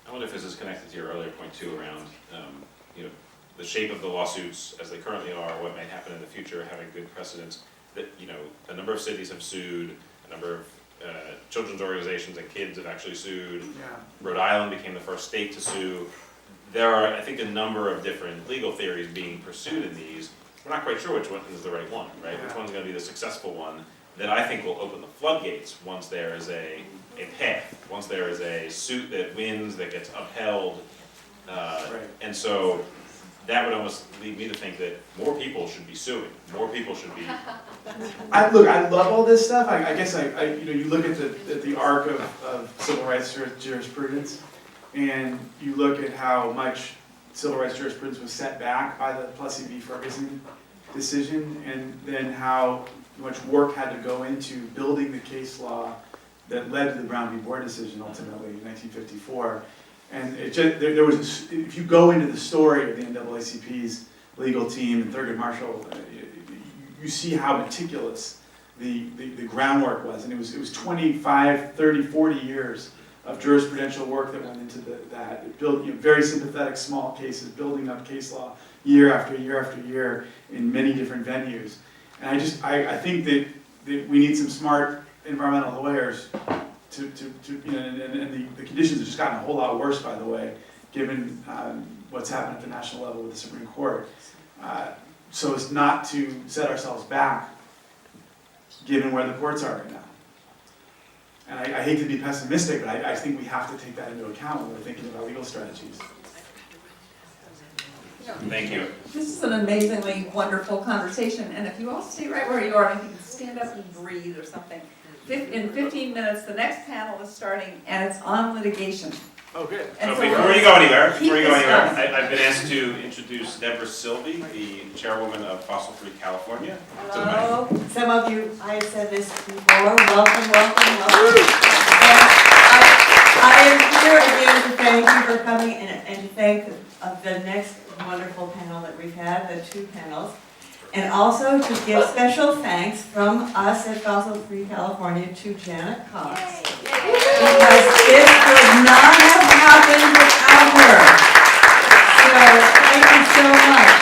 I wonder if this is connected to your earlier point too around, the shape of the lawsuits as they currently are, what may happen in the future, having good precedents. That a number of cities have sued, a number of children's organizations and kids have actually sued. Yeah. Rhode Island became the first state to sue. There are, I think, a number of different legal theories being pursued in these. We're not quite sure which one is the right one, right? Which Yeah. one's gonna be the successful one that I think will open the floodgates once there is a path, once there is a suit that wins, that gets upheld. Right. And so that would almost lead me to think that more people should be suing, more people should be. I love all this stuff. I guess you look at the arc of civil rights jurisprudence, and you look at how much civil rights jurisprudence was set back by the Plessy v. Ferguson decision, and then how much work had to go into building the case law that led to the Brown v. Board decision ultimately in 1954. And it just, there was, if you go into the story of the NAACP's legal team and Thurgood Marshall, you see how meticulous the groundwork was. And it was 25, 30, 40 years of jurisprudential work that went into that. It built very sympathetic small cases, building up case law year after year after year in many different venues. And I think that we need some smart environmental lawyers and the conditions have just gotten a whole lot worse, by the way, given what's happened at the national level with the Supreme Court. So as not to set ourselves back, given where the courts are right now. And I hate to be pessimistic, but I think we have to take that into account when we're thinking about legal strategies. Thank you. This is an amazingly wonderful conversation, and if you all stay right where you are, and you can stand up and breathe or something. In 15 minutes, the next panel is starting, and it's on litigation. Oh, good. And So so before you go anywhere, keep this going. I've been asked to introduce Deborah Silvey, the chairwoman of Fossil Free California. to the mic. Hello, some of you, I've said this before, welcome. And I am here again to thank you for coming and to thank the next wonderful panel that we've had, the two panels. And also to give special thanks from us at Fossil Free California to Janet Cox. Because this would not have happened without her. So thank you so much.